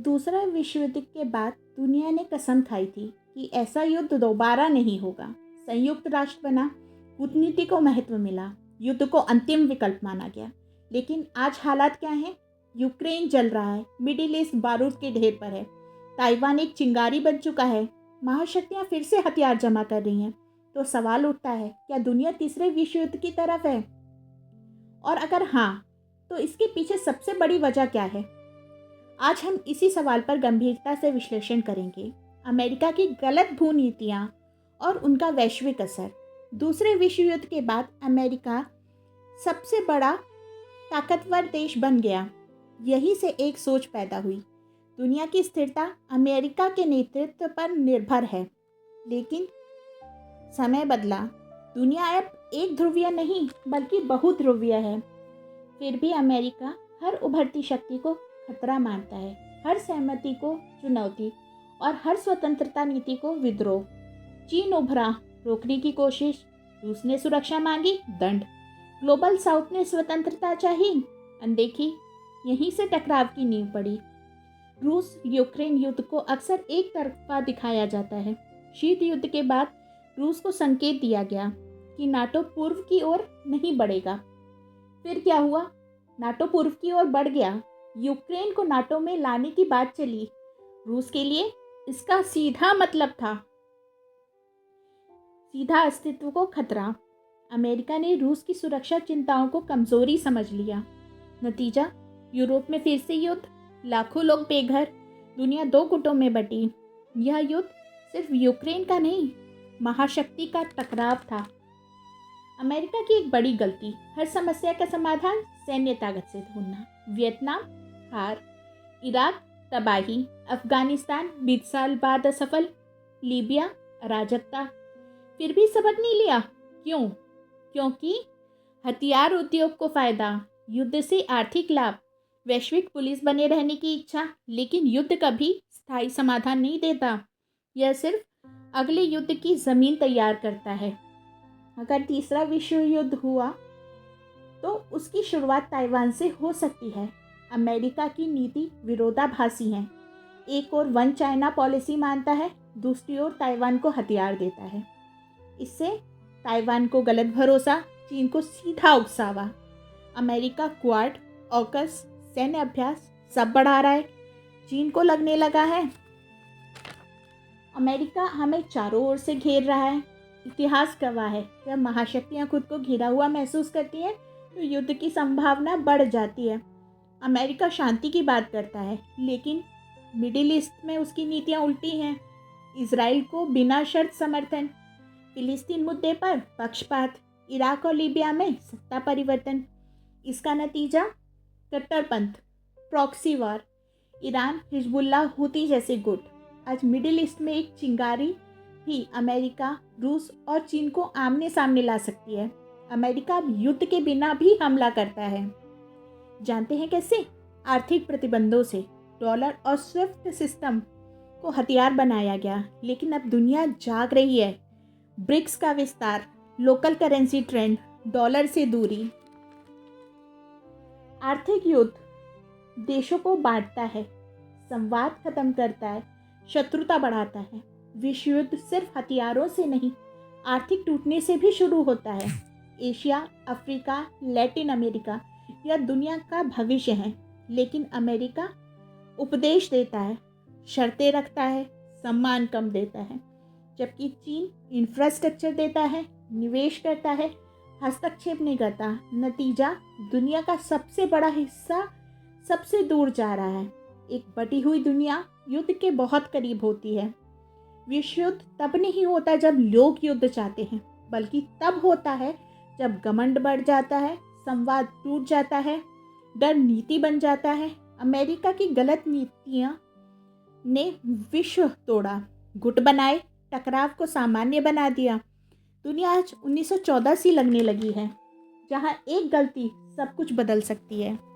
दूसरा विश्व युद्ध के बाद दुनिया ने कसम खाई थी कि ऐसा युद्ध दोबारा नहीं होगा। संयुक्त राष्ट्र बना, कूटनीति को महत्व मिला, युद्ध को अंतिम विकल्प माना गया। लेकिन आज हालात क्या हैं? यूक्रेन जल रहा है, मिडिल ईस्ट बारूद के ढेर पर है, ताइवान एक चिंगारी बन चुका है, महाशक्तियां फिर से हथियार जमा कर रही हैं। तो सवाल उठता है, क्या दुनिया तीसरे विश्व युद्ध की तरफ है? और अगर हाँ, तो इसके पीछे सबसे बड़ी वजह क्या है? आज हम इसी सवाल पर गंभीरता से विश्लेषण करेंगे। अमेरिका की गलत भू नीतियाँ और उनका वैश्विक असर। दूसरे विश्व युद्ध के बाद अमेरिका सबसे बड़ा ताकतवर देश बन गया। यहीं से एक सोच पैदा हुई, दुनिया की स्थिरता अमेरिका के नेतृत्व पर निर्भर है। लेकिन समय बदला, दुनिया अब एक ध्रुवीय नहीं बल्कि बहुध्रुवीय है। फिर भी अमेरिका हर उभरती शक्ति को खतरा मानता है, हर सहमति को चुनौती और हर स्वतंत्रता नीति को विद्रोह। चीन उभरा, रोकने की कोशिश, रूस ने सुरक्षा मांगी, दंड। ग्लोबल साउथ ने स्वतंत्रता चाही, अनदेखी। यहीं से टकराव की नींव पड़ी। रूस यूक्रेन युद्ध को अक्सर एक तरफा दिखाया जाता है। शीत युद्ध के बाद रूस को संकेत दिया गया कि नाटो पूर्व की ओर नहीं बढ़ेगा। फिर क्या हुआ? नाटो पूर्व की ओर बढ़ गया। यूक्रेन को नाटो में लाने की बात चली। रूस के लिए इसका सीधा मतलब था सीधा अस्तित्व को खतरा। अमेरिका ने रूस की सुरक्षा चिंताओं को कमजोरी समझ लिया। नतीजा, यूरोप में फिर से युद्ध, लाखों लोग बेघर, दुनिया दो गुटों में बटी। यह युद्ध सिर्फ यूक्रेन का नहीं, महाशक्ति का टकराव था। अमेरिका की एक बड़ी गलती, हर समस्या का समाधान सैन्य ताकत से ढूंढना। वियतनाम हार, इराक तबाही, अफगानिस्तान 20 साल बाद असफल, लीबिया अराजकता। फिर भी सबक नहीं लिया। क्यों? क्योंकि हथियार उद्योग को फायदा, युद्ध से आर्थिक लाभ, वैश्विक पुलिस बने रहने की इच्छा। लेकिन युद्ध कभी स्थायी समाधान नहीं देता, यह सिर्फ अगले युद्ध की जमीन तैयार करता है। अगर तीसरा विश्व युद्ध हुआ तो उसकी शुरुआत ताइवान से हो सकती है। अमेरिका की नीति विरोधाभासी है। एक ओर वन चाइना पॉलिसी मानता है, दूसरी ओर ताइवान को हथियार देता है। इससे ताइवान को गलत भरोसा, चीन को सीधा उकसावा। अमेरिका क्वाड, ऑकस, सैन्य अभ्यास सब बढ़ा रहा है। चीन को लगने लगा है अमेरिका हमें चारों ओर से घेर रहा है। इतिहास गवाह है, जब महाशक्तियां खुद को घिरा हुआ महसूस करती हैं तो युद्ध की संभावना बढ़ जाती है। अमेरिका शांति की बात करता है, लेकिन मिडिल ईस्ट में उसकी नीतियां उल्टी हैं। इजराइल को बिना शर्त समर्थन, फिलिस्तीन मुद्दे पर पक्षपात, इराक और लीबिया में सत्ता परिवर्तन। इसका नतीजा कट्टरपंथ, प्रॉक्सी वॉर, ईरान, हिजबुल्लाह, हुती जैसे गुट। आज मिडिल ईस्ट में एक चिंगारी भी अमेरिका, रूस और चीन को आमने सामने ला सकती है। अमेरिका अब युद्ध के बिना भी हमला करता है। जानते हैं कैसे? आर्थिक प्रतिबंधों से। डॉलर और स्विफ्ट सिस्टम को हथियार बनाया गया। लेकिन अब दुनिया जाग रही है। ब्रिक्स का विस्तार, लोकल करेंसी ट्रेंड, डॉलर से दूरी। आर्थिक युद्ध देशों को बांटता है, संवाद खत्म करता है, शत्रुता बढ़ाता है। विश्व युद्ध सिर्फ हथियारों से नहीं, आर्थिक टूटने से भी शुरू होता है। एशिया, अफ्रीका, लैटिन अमेरिका यह दुनिया का भविष्य है। लेकिन अमेरिका उपदेश देता है, शर्तें रखता है, सम्मान कम देता है। जबकि चीन इंफ्रास्ट्रक्चर देता है, निवेश करता है, हस्तक्षेप नहीं करता। नतीजा, दुनिया का सबसे बड़ा हिस्सा सबसे दूर जा रहा है। एक बटी हुई दुनिया युद्ध के बहुत करीब होती है। विश्व युद्ध तब नहीं होता जब लोग युद्ध चाहते हैं, बल्कि तब होता है जब घमंड बढ़ जाता है, संवाद टूट जाता है, डर नीति बन जाता है। अमेरिका की गलत नीतियां ने विश्व तोड़ा, गुट बनाए, टकराव को सामान्य बना दिया। दुनिया आज 1914 सी लगने लगी है, जहां एक गलती सब कुछ बदल सकती है।